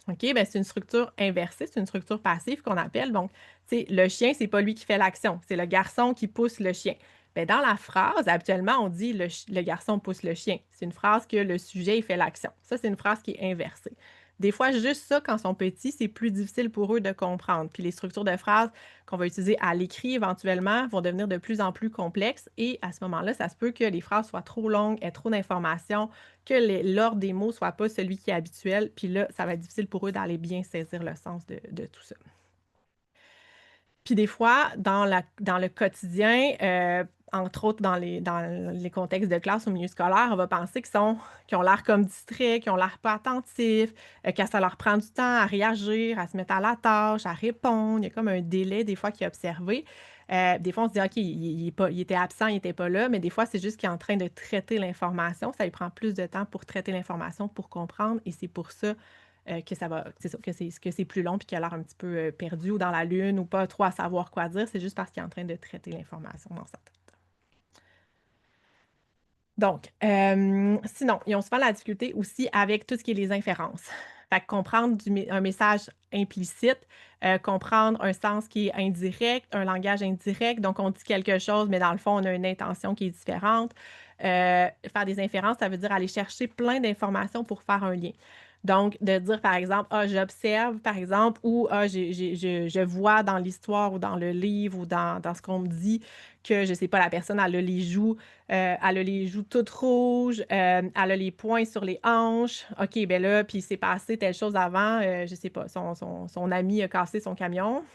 OK, bien, c'est une structure inversée, c'est une structure passive qu'on appelle. Donc, tu sais, le chien, c'est pas lui qui fait l'action, c'est le garçon qui pousse le chien. Bien, dans la phrase, habituellement, on dit le garçon pousse le chien. C'est une phrase que le sujet il fait l'action. Ça, c'est une phrase qui est inversée. Des fois, juste ça, quand ils sont petits, c'est plus difficile pour eux de comprendre. Puis les structures de phrases qu'on va utiliser à l'écrit éventuellement vont devenir de plus en plus complexes. Et à ce moment-là, ça se peut que les phrases soient trop longues, aient trop d'informations, que l'ordre des mots soit pas celui qui est habituel. Puis là, ça va être difficile pour eux d'aller bien saisir le sens de tout ça. Puis des fois, dans le quotidien, entre autres dans les contextes de classe au milieu scolaire, on va penser qu'ils ont l'air comme distraits, qu'ils ont l'air pas attentifs, que ça leur prend du temps à réagir, à se mettre à la tâche, à répondre. Il y a comme un délai des fois qui est observé. Des fois, on se dit, OK, il était absent, il n'était pas là, mais des fois, c'est juste qu'il est en train de traiter l'information. Ça lui prend plus de temps pour traiter l'information, pour comprendre, et c'est pour ça que ça va, c'est ça, que c'est plus long puis qu'il a l'air un petit peu perdu ou dans la lune ou pas trop à savoir quoi dire. C'est juste parce qu'il est en train de traiter l'information dans sa tête. Donc, sinon, ils ont souvent la difficulté aussi avec tout ce qui est les inférences. Fait que comprendre un message implicite, comprendre un sens qui est indirect, un langage indirect. Donc, on dit quelque chose, mais dans le fond, on a une intention qui est différente. Faire des inférences, ça veut dire aller chercher plein d'informations pour faire un lien. Donc, de dire, par exemple, ah, j'observe, par exemple, ou ah, je vois dans l'histoire ou dans le livre ou dans ce qu'on me dit que, je sais pas, la personne, elle a les joues toutes rouges, elle a les poings sur les hanches. OK, ben là, puis il s'est passé telle chose avant, je sais pas, son ami a cassé son camion.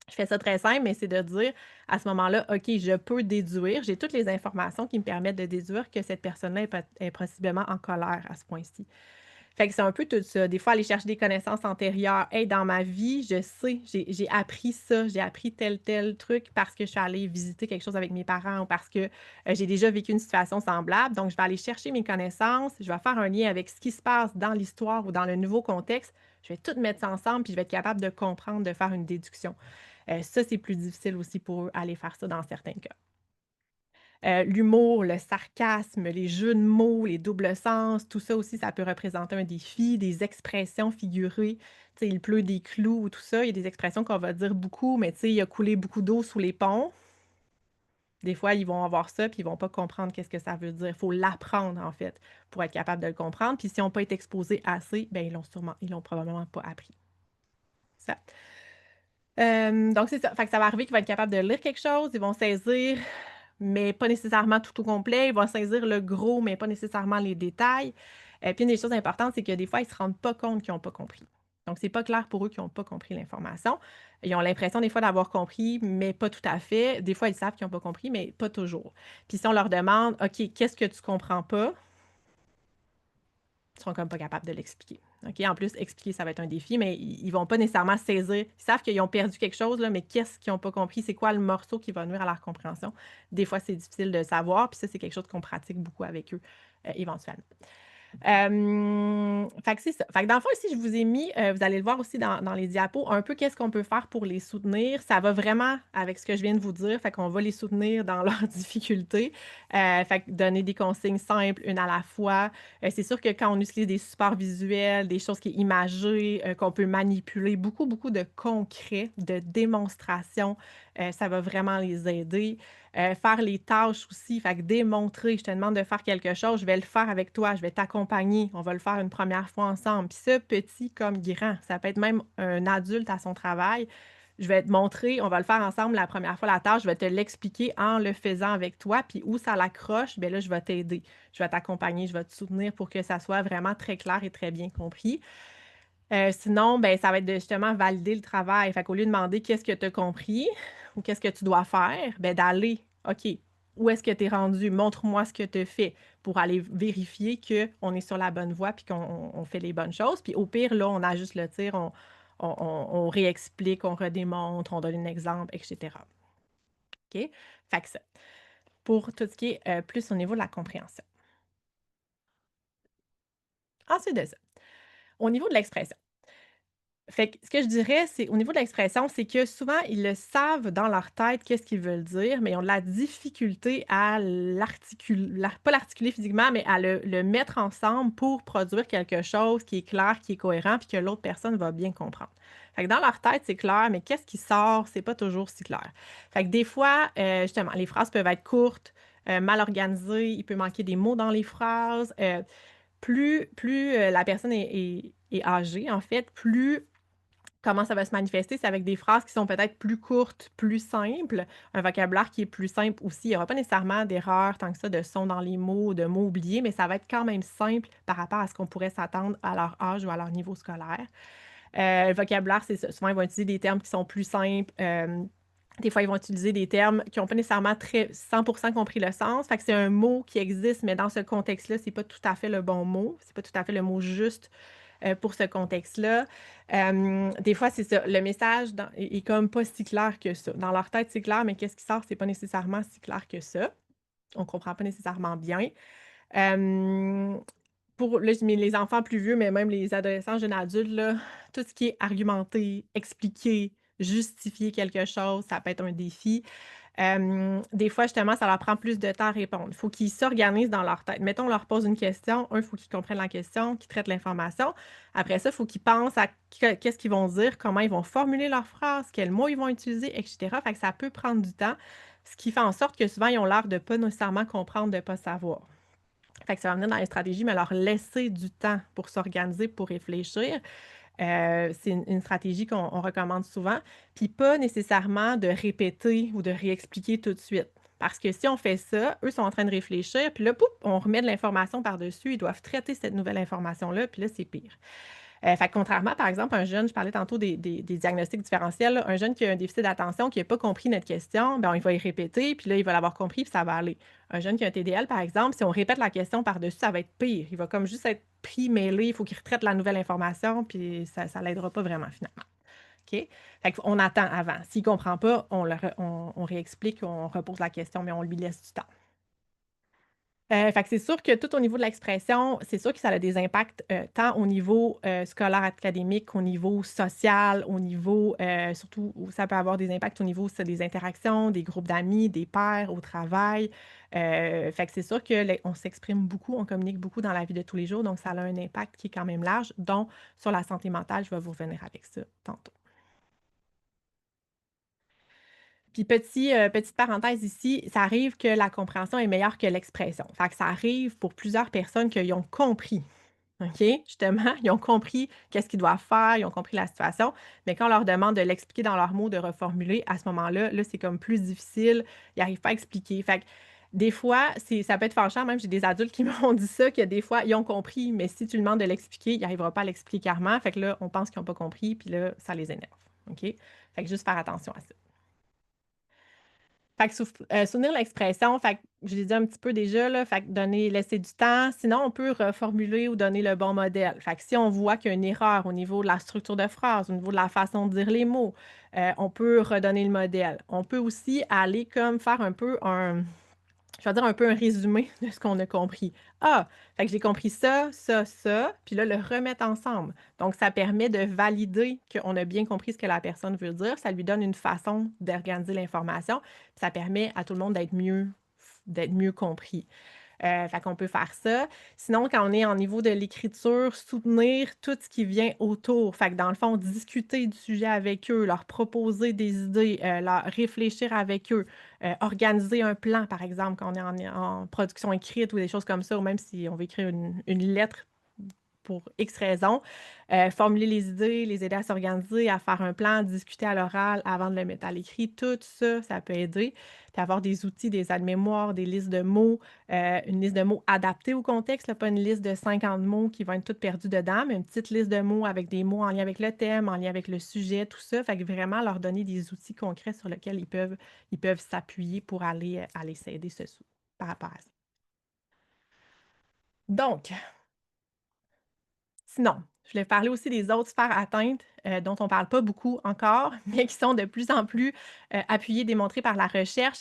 Je fais ça très simple, mais c'est de dire à ce moment-là, OK, je peux déduire, j'ai toutes les informations qui me permettent de déduire que cette personne-là est possiblement en colère à ce point-ci. Fait que c'est un peu tout ça. Des fois, aller chercher des connaissances antérieures. Hey, dans ma vie, je sais, j'ai appris ça, j'ai appris tel truc parce que je suis allée visiter quelque chose avec mes parents ou parce que j'ai déjà vécu une situation semblable. Donc, je vais aller chercher mes connaissances, je vais faire un lien avec ce qui se passe dans l'histoire ou dans le nouveau contexte. Je vais tout mettre ça ensemble, puis je vais être capable de comprendre, de faire une déduction. Ça, c'est plus difficile aussi pour eux, aller faire ça dans certains cas. L'humour, le sarcasme, les jeux de mots, les doubles sens, tout ça aussi, ça peut représenter un défi. Des expressions figurées, tu sais, il pleut des clous ou tout ça. Il y a des expressions qu'on va dire beaucoup, mais tu sais, il a coulé beaucoup d'eau sous les ponts. Des fois, ils vont avoir ça, puis ils vont pas comprendre qu'est-ce que ça veut dire. Il faut l'apprendre, en fait, pour être capable de le comprendre. Puis s'ils n'ont pas été exposés assez, ben ils l'ont probablement pas appris. Ça. Donc c'est ça. Fait que ça va arriver qu'ils vont être capables de lire quelque chose, ils vont saisir mais pas nécessairement tout au complet. Ils vont saisir le gros, mais pas nécessairement les détails. Puis une des choses importantes, c'est que des fois, ils ne se rendent pas compte qu'ils n'ont pas compris. Donc, c'est pas clair pour eux qu'ils n'ont pas compris l'information. Ils ont l'impression des fois d'avoir compris, mais pas tout à fait. Des fois, ils savent qu'ils n'ont pas compris, mais pas toujours. Puis si on leur demande, OK, qu'est-ce que tu comprends pas? Ils sont comme pas capables de l'expliquer. OK? En plus, expliquer, ça va être un défi, mais ils vont pas nécessairement saisir. Ils savent qu'ils ont perdu quelque chose, là, mais qu'est-ce qu'ils n'ont pas compris? C'est quoi le morceau qui va nuire à leur compréhension? Des fois, c'est difficile de savoir, puis ça, c'est quelque chose qu'on pratique beaucoup avec eux, éventuellement. Fait que c'est ça. Fait que dans le fond, ici, je vous ai mis, vous allez le voir aussi dans les diapos, un peu qu'est-ce qu'on peut faire pour les soutenir. Ça va vraiment avec ce que je viens de vous dire, fait qu'on va les soutenir dans leurs difficultés. Fait que donner des consignes simples, une à la fois. C'est sûr que quand on utilise des supports visuels, des choses qui est imagées, qu'on peut manipuler, beaucoup, beaucoup de concret, de démonstration, ça va vraiment les aider. Faire les tâches aussi, fait que démontrer, je te demande de faire quelque chose, je vais le faire avec toi, je vais t'accompagner, on va le faire une première fois ensemble. Puis ça, petit comme grand, ça peut être même un adulte à son travail. Je vais te montrer, on va le faire ensemble la première fois la tâche, je vais te l'expliquer en le faisant avec toi, puis où ça l'accroche, bien là, je vais t'aider. Je vais t'accompagner, je vais te soutenir pour que ça soit vraiment très clair et très bien compris. Sinon, ben, ça va être de justement valider le travail. Fait qu'au lieu de demander: «Qu'est-ce que tu as compris?» ou «Qu'est-ce que tu dois faire?» ben, d'aller: «OK, où est-ce que tu es rendu? Montre-moi ce que tu fais», pour aller vérifier qu'on est sur la bonne voie puis qu'on fait les bonnes choses. Puis au pire, là, on ajuste le tir, on réexplique, on redémontre, on donne un exemple et cetera. OK? Fait que ça, pour tout ce qui est, plus au niveau de la compréhension. Ensuite de ça, au niveau de l'expression. Fait que ce que je dirais, c'est au niveau de l'expression, c'est que souvent, ils le savent dans leur tête, qu'est-ce qu'ils veulent dire, mais ils ont de la difficulté à pas l'articuler physiquement, mais à le mettre ensemble pour produire quelque chose qui est clair, qui est cohérent, puis que l'autre personne va bien comprendre. Fait que dans leur tête, c'est clair, mais qu'est-ce qui sort, c'est pas toujours si clair. Fait que des fois, justement, les phrases peuvent être courtes, mal organisées, il peut manquer des mots dans les phrases. Plus la personne est âgée, en fait, plus comment ça va se manifester, c'est avec des phrases qui sont peut-être plus courtes, plus simples, un vocabulaire qui est plus simple aussi. Il n'y aura pas nécessairement d'erreurs tant que ça, de sons dans les mots, de mots oubliés, mais ça va être quand même simple par rapport à ce qu'on pourrait s'attendre à leur âge ou à leur niveau scolaire. Le vocabulaire, c'est ça. Souvent, ils vont utiliser des termes qui sont plus simples. Des fois, ils vont utiliser des termes qui n'ont pas nécessairement 100% compris le sens. Fait que c'est un mot qui existe, mais dans ce contexte-là, c'est pas tout à fait le bon mot. C'est pas tout à fait le mot juste pour ce contexte-là. Des fois, c'est ça, le message est comme pas si clair que ça. Dans leur tête, c'est clair, mais qu'est-ce qui sort, c'est pas nécessairement si clair que ça. On comprend pas nécessairement bien. Hem, pour là, je mets les enfants plus vieux, mais même les adolescents, jeunes adultes, là, tout ce qui est argumenter, expliquer, justifier quelque chose, ça peut être un défi. Des fois, justement, ça leur prend plus de temps à répondre. Il faut qu'ils s'organisent dans leur tête. Mettons, on leur pose une question. Il faut qu'ils comprennent la question, qu'ils traitent l'information. Après ça, il faut qu'ils pensent à qu'est-ce qu'ils vont dire, comment ils vont formuler leur phrase, quels mots ils vont utiliser, et cetera. Fait que ça peut prendre du temps, ce qui fait en sorte que souvent, ils ont l'air de pas nécessairement comprendre, de pas savoir. Fait que ça va venir dans les stratégies, mais leur laisser du temps pour s'organiser, pour réfléchir. C'est une stratégie qu'on recommande souvent, puis pas nécessairement de répéter ou de réexpliquer tout de suite. Parce que si on fait ça, eux sont en train de réfléchir, puis là, poup, on remet de l'information par-dessus, ils doivent traiter cette nouvelle information-là, puis là, c'est pire. Fait que contrairement, par exemple, un jeune, je parlais tantôt des diagnostics différentiels, là, un jeune qui a un déficit d'attention, qui n'a pas compris notre question, ben, il va y répéter, puis là, il va l'avoir compris, puis ça va aller. Un jeune qui a un TDL, par exemple, si on répète la question par-dessus, ça va être pire. Il va comme juste être pris, mêlé, il faut qu'il retraite la nouvelle information, puis ça ne l'aidera pas vraiment, finalement. OK? Fait qu'on attend avant. S'il ne comprend pas, on réexplique, on repose la question, mais on lui laisse du temps. Fait que c'est sûr que tout au niveau de l'expression, c'est sûr que ça a des impacts, tant au niveau, scolaire, académique qu'au niveau social, au niveau, surtout où ça peut avoir des impacts au niveau, c'est des interactions, des groupes d'amis, des pairs, au travail. Fait que c'est sûr que on s'exprime beaucoup, on communique beaucoup dans la vie de tous les jours, donc ça a un impact qui est quand même large, dont sur la santé mentale. Je vais vous revenir avec ça tantôt. Puis petite parenthèse ici, ça arrive que la compréhension est meilleure que l'expression. Fait que ça arrive pour plusieurs personnes qu'ils ont compris, OK? Justement, ils ont compris qu'est-ce qu'ils doivent faire, ils ont compris la situation, mais quand on leur demande de l'expliquer dans leurs mots, de reformuler, à ce moment-là, là, c'est comme plus difficile, ils n'arrivent pas à expliquer. Fait que des fois, ça peut être fâchant, même j'ai des adultes qui m'ont dit ça, que des fois, ils ont compris, mais si tu lui demandes de l'expliquer, il n'arrivera pas à l'expliquer clairement. Fait que là, on pense qu'ils n'ont pas compris, puis là, ça les énerve, OK? Fait que juste faire attention à ça. Fait que soutenir l'expression, fait que je l'ai dit un petit peu déjà là, fait que laisser du temps. Sinon, on peut reformuler ou donner le bon modèle. Fait que si on voit qu'il y a une erreur au niveau de la structure de phrase, au niveau de la façon de dire les mots, on peut redonner le modèle. On peut aussi aller comme faire un peu je vais dire un peu un résumé de ce qu'on a compris. Ah! Fait que j'ai compris ça, ça, ça, puis là, le remettre ensemble. Donc ça permet de valider qu'on a bien compris ce que la personne veut dire. Ça lui donne une façon d'organiser l'information, puis ça permet à tout le monde d'être mieux compris. Fait qu'on peut faire ça. Sinon, quand on est en niveau de l'écriture, soutenir tout ce qui vient autour. Fait que dans le fond, discuter du sujet avec eux, leur proposer des idées, leur réfléchir avec eux, organiser un plan, par exemple, quand on est en production écrite ou des choses comme ça, ou même si on veut écrire une lettre pour X raisons, formuler les idées, les aider à s'organiser, à faire un plan, discuter à l'oral avant de le mettre à l'écrit, tout ça, ça peut aider. Puis avoir des outils, des aides-mémoires, des listes de mots, une liste de mots adaptée au contexte, là, pas une liste de 50 mots qui vont être toutes perdues dedans, mais une petite liste de mots avec des mots en lien avec le thème, en lien avec le sujet, tout ça. Fait que vraiment leur donner des outils concrets sur lesquels ils peuvent s'appuyer pour aller s'aider par rapport à ça. Donc, sinon, je voulais parler aussi des autres sphères atteintes, dont on parle pas beaucoup encore, mais qui sont de plus en plus, appuyées, démontrées par la recherche.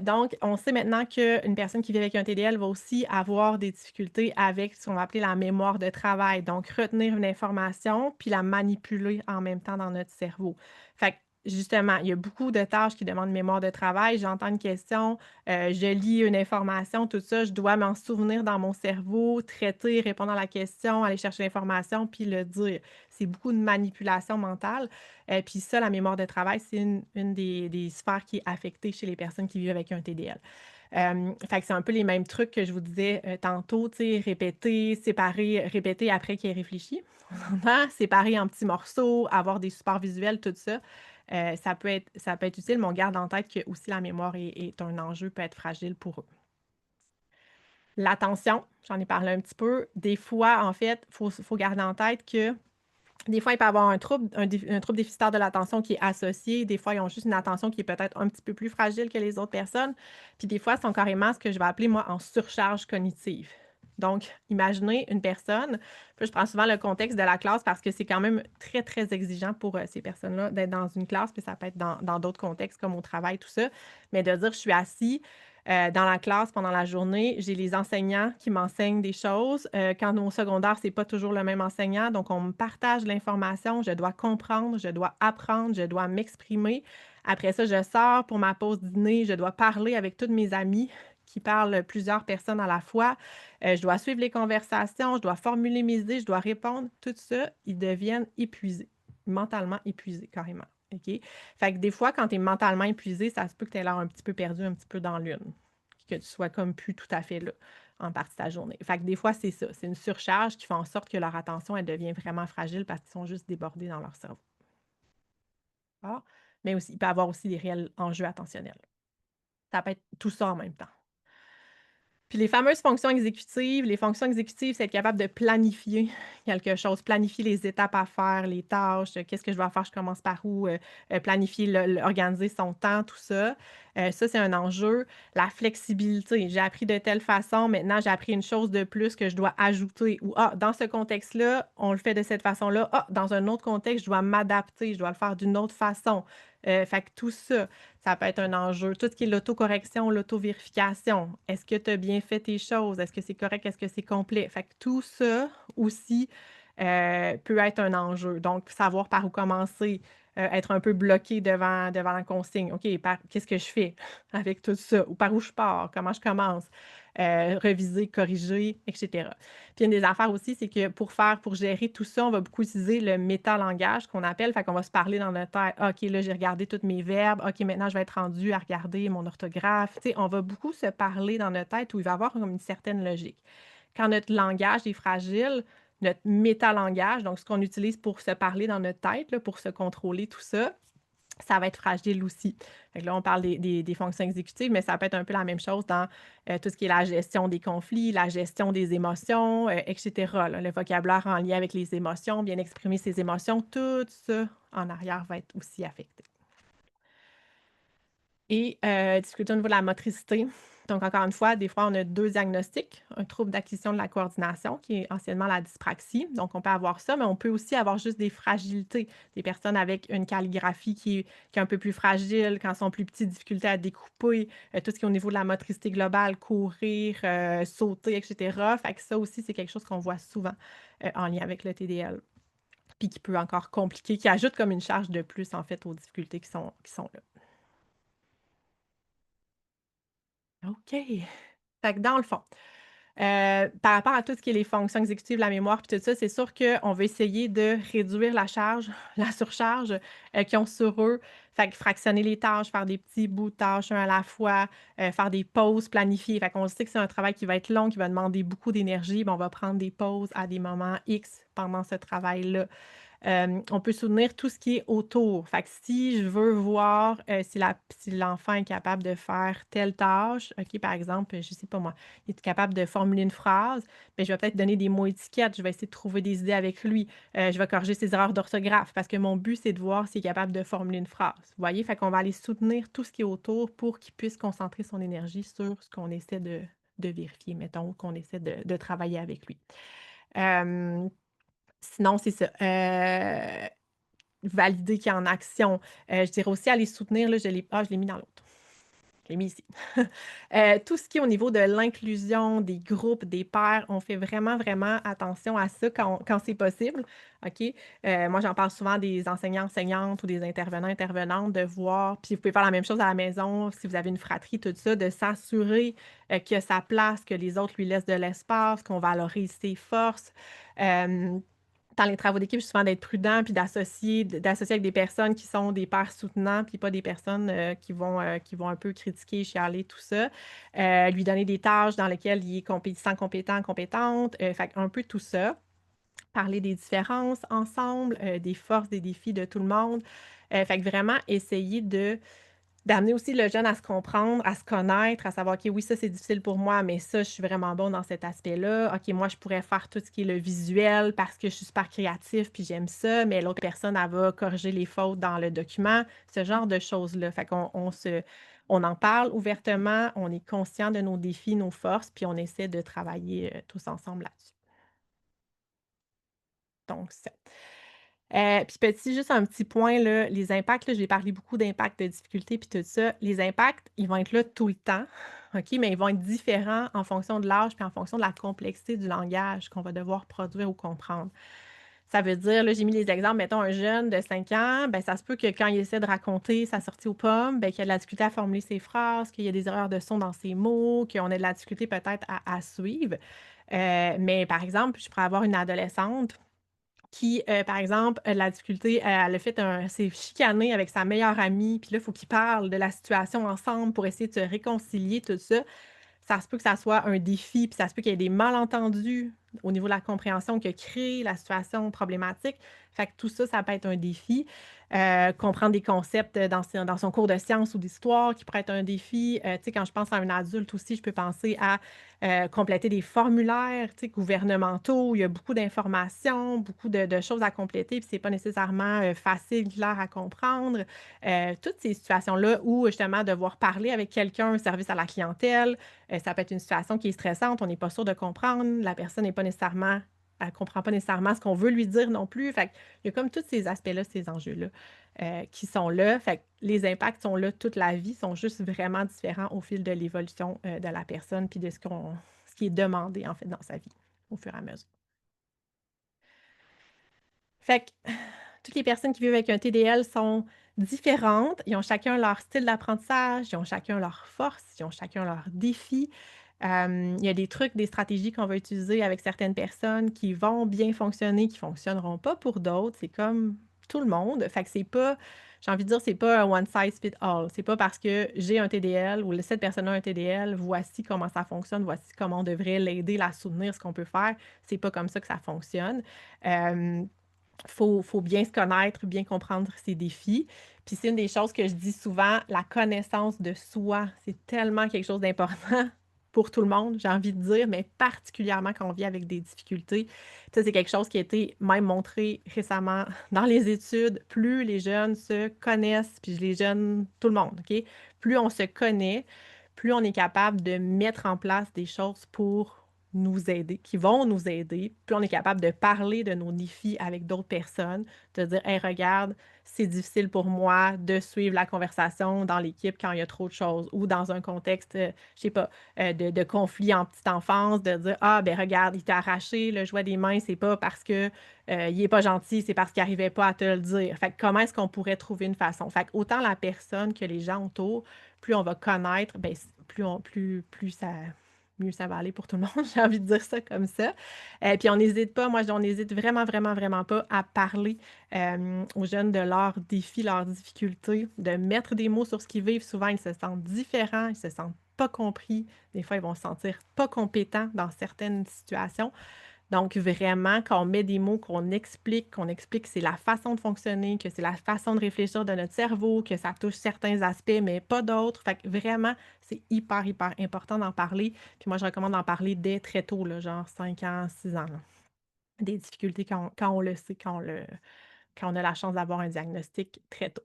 Donc, on sait maintenant qu'une personne qui vit avec un TDL va aussi avoir des difficultés avec ce qu'on va appeler la mémoire de travail. Donc, retenir une information, puis la manipuler en même temps dans notre cerveau. Fait que, justement, il y a beaucoup de tâches qui demandent mémoire de travail. J'entends une question, je lis une information, tout ça, je dois m'en souvenir dans mon cerveau, traiter, répondre à la question, aller chercher l'information, puis le dire. C'est beaucoup de manipulation mentale. Puis ça, la mémoire de travail, c'est une des sphères qui est affectée chez les personnes qui vivent avec un TDL. Fait que c'est un peu les mêmes trucs que je vous disais, tantôt, tu sais, répéter, séparer, répéter après qu'il ait réfléchi. On s'entend? Séparer en petits morceaux, avoir des supports visuels, tout ça. Ça peut être utile, mais on garde en tête que aussi la mémoire est un enjeu, peut être fragile pour eux. L'attention, j'en ai parlé un petit peu. Des fois, en fait, faut garder en tête que des fois, il peut y avoir un trouble déficitaire de l'attention qui est associé. Des fois, ils ont juste une attention qui est peut-être un petit peu plus fragile que les autres personnes. Puis des fois, ils sont carrément ce que je vais appeler, moi, en surcharge cognitive. Donc, imaginez une personne, puis je prends souvent le contexte de la classe parce que c'est quand même très, très exigeant pour ces personnes-là d'être dans une classe, puis ça peut être dans d'autres contextes comme au travail, tout ça. Mais de dire, je suis assis, dans la classe pendant la journée, j'ai les enseignants qui m'enseignent des choses. Quand au secondaire, c'est pas toujours le même enseignant, donc on me partage l'information, je dois comprendre, je dois apprendre, je dois m'exprimer. Après ça, je sors pour ma pause dîner, je dois parler avec toutes mes amies qui parlent plusieurs personnes à la fois. Je dois suivre les conversations, je dois formuler mes idées, je dois répondre. Tout ça, ils deviennent épuisés, mentalement épuisés carrément. OK? Fait que des fois, quand tu es mentalement épuisé, ça se peut que tu aies l'air un petit peu perdu, un petit peu dans l'une, que tu sois comme plus tout à fait là en partie de ta journée. Fait que des fois, c'est ça, c'est une surcharge qui fait en sorte que leur attention, elle devient vraiment fragile parce qu'ils sont juste débordés dans leur cerveau. Ah, mais aussi, il peut y avoir aussi des réels enjeux attentionnels. Ça peut être tout ça en même temps. Puis les fonctions exécutives, c'est être capable de planifier quelque chose, planifier les étapes à faire, les tâches, qu'est-ce que je dois faire, je commence par où, planifier organiser son temps, tout ça. Ça, c'est un enjeu. La flexibilité, j'ai appris de telle façon, maintenant j'ai appris une chose de plus que je dois ajouter ou ah, dans ce contexte-là, on le fait de cette façon-là. Ah, dans un autre contexte, je dois m'adapter, je dois le faire d'une autre façon. Fait que tout ça, ça peut être un enjeu. Tout ce qui est l'autocorrection, l'autovérification. Est-ce que tu as bien fait tes choses? Est-ce que c'est correct? Est-ce que c'est complet? Fait que tout ça aussi peut être un enjeu. Donc, savoir par où commencer, être un peu bloqué devant la consigne. OK, qu'est-ce que je fais avec tout ça? Ou par où je pars? Comment je commence? Reviser, corriger, et cetera. Puis une des affaires aussi, c'est que pour gérer tout ça, on va beaucoup utiliser le métalangage qu'on appelle. Fait qu'on va se parler dans notre tête. Ah, OK, là, j'ai regardé tous mes verbes. OK, maintenant, je vais être rendu à regarder mon orthographe. Tu sais, on va beaucoup se parler dans notre tête où il va y avoir comme une certaine logique. Quand notre langage est fragile, notre métalangage, donc ce qu'on utilise pour se parler dans notre tête, là, pour se contrôler, tout ça, ça va être fragile aussi. Fait que là, on parle des fonctions exécutives, mais ça peut être un peu la même chose dans tout ce qui est la gestion des conflits, la gestion des émotions, et cetera, là. Le vocabulaire en lien avec les émotions, bien exprimer ses émotions, tout ça en arrière va être aussi affecté. Et difficulté au niveau de la motricité, Donc, encore une fois, des fois, on a 2 diagnostics, un trouble d'acquisition de la coordination qui est anciennement la dyspraxie. Donc, on peut avoir ça, mais on peut aussi avoir juste des fragilités. Des personnes avec une calligraphie qui est un peu plus fragile, quand ils sont plus petits, difficulté à découper, tout ce qui est au niveau de la motricité globale, courir, sauter, et cetera. Fait que ça aussi, c'est quelque chose qu'on voit souvent, en lien avec le TDL, puis qui peut encore compliquer, qui ajoute comme une charge de plus, en fait, aux difficultés qui sont là. OK. Fait que dans le fond, par rapport à tout ce qui est les fonctions exécutives, la mémoire puis tout ça, c'est sûr qu'on veut essayer de réduire la charge, la surcharge, qu'ils ont sur eux. Fait que fractionner les tâches, faire des petits bouts de tâches un à la fois, faire des pauses planifiées. Fait qu'on sait que c'est un travail qui va être long, qui va demander beaucoup d'énergie, ben, on va prendre des pauses à des moments X pendant ce travail-là. On peut soutenir tout ce qui est autour. Fait que si je veux voir, si l'enfant est capable de faire telle tâche, OK, par exemple, je sais pas moi, il est capable de formuler une phrase, ben je vais peut-être donner des mots étiquettes, je vais essayer de trouver des idées avec lui, je vais corriger ses erreurs d'orthographe parce que mon but, c'est de voir s'il est capable de formuler une phrase. Vous voyez? Fait qu'on va aller soutenir tout ce qui est autour pour qu'il puisse concentrer son énergie sur ce qu'on essaie de vérifier, mettons, ou qu'on essaie de travailler avec lui. Hem Sinon, c'est ça, valider qu'il y a en action. Je dirais aussi aller soutenir, là, je l'ai mis dans l'autre. Je l'ai mis ici. Tout ce qui est au niveau de l'inclusion, des groupes, des pairs, on fait vraiment, vraiment attention à ça quand c'est possible, OK? Moi, j'en parle souvent des enseignants, enseignantes ou des intervenants, intervenantes, de voir puis vous pouvez faire la même chose à la maison, si vous avez une fratrie, tout ça, de s'assurer, qu'il a sa place, que les autres lui laissent de l'espace, qu'on valorise ses forces. Hem Dans les travaux d'équipe, souvent d'être prudent puis d'associer avec des personnes qui sont des pairs soutenants, puis pas des personnes, qui vont un peu critiquer, chialer, tout ça. Lui donner des tâches dans lesquelles il est compétent, compétente, fait qu'un peu tout ça. Parler des différences ensemble, des forces, des défis de tout le monde. Fait que vraiment essayer d'amener aussi le jeune à se comprendre, à se connaître, à savoir: «OK, oui, ça, c'est difficile pour moi, mais ça, je suis vraiment bon dans cet aspect-là. OK, moi, je pourrais faire tout ce qui est le visuel parce que je suis super créatif puis j'aime ça, mais l'autre personne, elle va corriger les fautes dans le document». Ce genre de choses-là. Fait qu'on en parle ouvertement, on est conscient de nos défis, nos forces, puis on essaie de travailler, tous ensemble là-dessus. Donc ça. Puis petit juste un petit point là, les impacts là, j'ai parlé beaucoup d'impacts, de difficultés puis tout ça. Les impacts, ils vont être là tout le temps, OK? Mais ils vont être différents en fonction de l'âge puis en fonction de la complexité du langage qu'on va devoir produire ou comprendre. Ça veut dire, là, j'ai mis les exemples, mettons un jeune de 5 ans, ben ça se peut que quand il essaie de raconter sa sortie aux pommes, ben qu'il y a de la difficulté à formuler ses phrases, qu'il y a des erreurs de son dans ses mots, qu'on ait de la difficulté peut-être à suivre. Mais par exemple, je pourrais avoir une adolescente qui, par exemple, a de la difficulté, elle a fait un s'est chicanée avec sa meilleure amie, puis là, il faut qu'ils parlent de la situation ensemble pour essayer de se réconcilier, tout ça. Ça se peut que ça soit un défi, puis ça se peut qu'il y ait des malentendus au niveau de la compréhension qui a créé la situation problématique. Fait que tout ça, ça peut être un défi. Comprendre des concepts dans son cours de sciences ou d'histoire qui pourrait être un défi. Tu sais, quand je pense à un adulte aussi, je peux penser à compléter des formulaires, tu sais, gouvernementaux. Il y a beaucoup d'informations, beaucoup de choses à compléter, puis c'est pas nécessairement facile, clair à comprendre. Toutes ces situations-là où justement devoir parler avec quelqu'un, service à la clientèle, ça peut être une situation qui est stressante, on n'est pas sûr de comprendre, la personne n'est pas nécessairement elle comprend pas nécessairement ce qu'on veut lui dire non plus. Fait il y a comme tous ces aspects-là, ces enjeux-là, qui sont là. Fait que les impacts sont là toute la vie, sont juste vraiment différents au fil de l'évolution, de la personne puis de ce qui est demandé, en fait, dans sa vie, au fur et à mesure. Fait que toutes les personnes qui vivent avec un TDL sont différentes. Ils ont chacun leur style d'apprentissage, ils ont chacun leurs forces, ils ont chacun leurs défis. Il y a des trucs, des stratégies qu'on va utiliser avec certaines personnes qui vont bien fonctionner, qui fonctionneront pas pour d'autres. C'est comme tout le monde. Fait que c'est pas, j'ai envie de dire, c'est pas un one size fit all. C'est pas parce que j'ai un TDL ou cette personne a un TDL, voici comment ça fonctionne, voici comment on devrait l'aider, la soutenir, ce qu'on peut faire. C'est pas comme ça que ça fonctionne. Euh, faut bien se connaître, bien comprendre ses défis. Puis c'est une des choses que je dis souvent, la connaissance de soi, c'est tellement quelque chose d'important pour tout le monde, j'ai envie de dire, mais particulièrement quand on vit avec des difficultés. Ça, c'est quelque chose qui a été même montré récemment dans les études. Plus les jeunes se connaissent, puis les jeunes, tout le monde, OK? Plus on se connaît, plus on est capable de mettre en place des choses pour nous aider, qui vont nous aider, plus on est capable de parler de nos défis avec d'autres personnes, de dire: «Hey, regarde, c'est difficile pour moi de suivre la conversation dans l'équipe quand il y a trop de choses», ou dans un contexte, je sais pas, de conflit en petite enfance, de dire: «Ah, ben regarde, il t'a arraché le jouet des mains, c'est pas parce que, il est pas gentil, c'est parce qu'il arrivait pas à te le dire». Fait que comment est-ce qu'on pourrait trouver une façon? Fait que autant la personne que les gens autour, plus on va connaître, ben, plus ça mieux ça va aller pour tout le monde, j'ai envie de dire ça comme ça. Puis on n'hésite pas, moi, on n'hésite vraiment, vraiment, vraiment pas à parler, aux jeunes de leurs défis, leurs difficultés, de mettre des mots sur ce qu'ils vivent. Souvent, ils se sentent différents, ils se sentent pas compris. Des fois, ils vont se sentir pas compétents dans certaines situations. Donc vraiment, quand on met des mots, qu'on explique que c'est la façon de fonctionner, que c'est la façon de réfléchir de notre cerveau, que ça touche certains aspects, mais pas d'autres. Fait que vraiment, c'est hyper, hyper important d'en parler. Puis moi, je recommande d'en parler dès très tôt, là, genre 5 ans, 6 ans, là. Des difficultés quand on le sait, quand on a la chance d'avoir un diagnostic très tôt.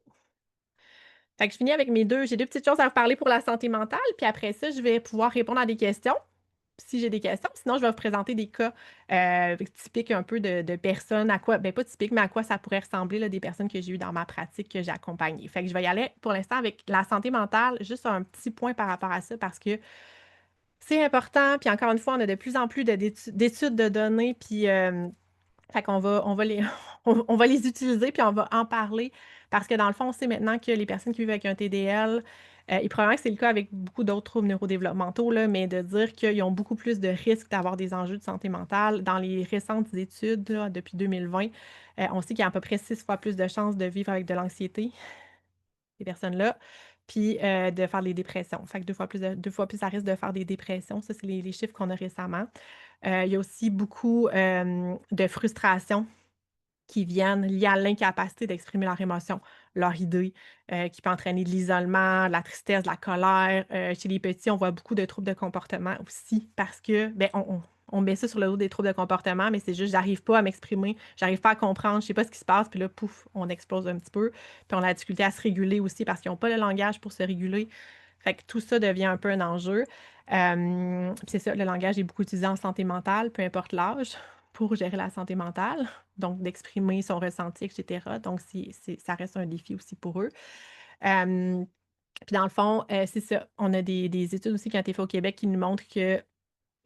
Fait que je finis avec j'ai 2 petites choses à vous parler pour la santé mentale, puis après ça, je vais pouvoir répondre à des questions si j'ai des questions. Sinon, je vais vous présenter des cas, typiques un peu de personnes, à quoi ben, pas typiques, mais à quoi ça pourrait ressembler, là, des personnes que j'ai eues dans ma pratique, que j'ai accompagnées. Fait que je vais y aller pour l'instant avec la santé mentale. Juste un petit point par rapport à ça parce que c'est important, puis encore une fois, on a de plus en plus d'études de données, puis, fait qu'on va les on va les utiliser, puis on va en parler parce que dans le fond, on sait maintenant que les personnes qui vivent avec un TDL, et probablement que c'est le cas avec beaucoup d'autres troubles neurodéveloppementaux, là, mais de dire qu'ils ont beaucoup plus de risques d'avoir des enjeux de santé mentale. Dans les récentes études, là, depuis 2020, on sait qu'il y a à peu près 6 fois plus de chances de vivre avec de l'anxiété, ces personnes-là, puis, de faire des dépressions. Fait que 2 fois plus à risque de faire des dépressions. Ça, c'est les chiffres qu'on a récemment. Il y a aussi beaucoup, de frustration qui viennent liées à l'incapacité d'exprimer leurs émotions, leurs idées, qui peut entraîner de l'isolement, de la tristesse, de la colère. Chez les petits, on voit beaucoup de troubles de comportement aussi parce que, ben, on met ça sur le dos des troubles de comportement, mais c'est juste j'arrive pas à m'exprimer, j'arrive pas à comprendre, je sais pas ce qui se passe, puis là, pouf, on explose un petit peu. Puis on a la difficulté à se réguler aussi parce qu'ils ont pas le langage pour se réguler. Fait que tout ça devient un peu un enjeu. Puis c'est ça, le langage est beaucoup utilisé en santé mentale, peu importe l'âge, pour gérer la santé mentale, donc d'exprimer son ressenti et cetera. Donc ça reste un défi aussi pour eux. Hem, puis dans le fond, c'est ça, on a des études aussi qui ont été faites au Québec qui nous montrent que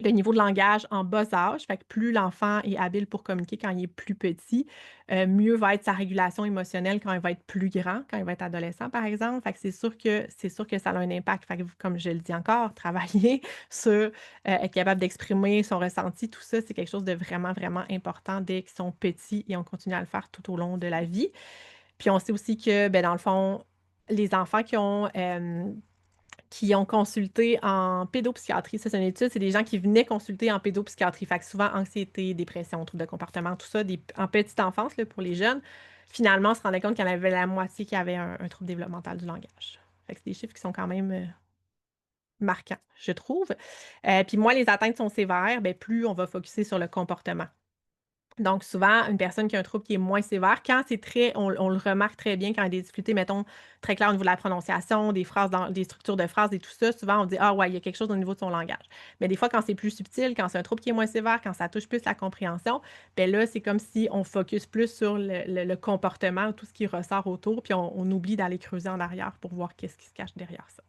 le niveau de langage en bas âge, fait que plus l'enfant est habile pour communiquer quand il est plus petit, mieux va être sa régulation émotionnelle quand il va être plus grand, quand il va être adolescent, par exemple. Fait que c'est sûr que ça a un impact. Fait que comme je le dis encore, travailler sur, être capable d'exprimer son ressenti, tout ça, c'est quelque chose de vraiment, vraiment important dès qu'ils sont petits et on continue à le faire tout au long de la vie. Puis on sait aussi que, ben, dans le fond, les enfants qui ont consulté en pédopsychiatrie. Ça, c'est une étude, c'est des gens qui venaient consulter en pédopsychiatrie. Fait que souvent, anxiété, dépression, troubles de comportement, tout ça, en petite enfance, là, pour les jeunes. Finalement, on se rendait compte qu'il y en avait la moitié qui avait un trouble développemental du langage. Fait que c'est des chiffres qui sont quand même marquants, je trouve. Puis moins les atteintes sont sévères, ben, plus on va focuser sur le comportement. Donc souvent, une personne qui a un trouble qui est moins sévère, quand c'est très on le remarque très bien quand il y a des difficultés, mettons, très claires au niveau de la prononciation, des phrases dans des structures de phrases et tout ça, souvent on dit: «Ah ouais, il y a quelque chose au niveau de son langage». Mais des fois, quand c'est plus subtil, quand c'est un trouble qui est moins sévère, quand ça touche plus la compréhension, ben là, c'est comme si on focus plus sur le comportement, tout ce qui ressort autour, puis on oublie d'aller creuser en arrière pour voir qu'est-ce qui se cache derrière ça.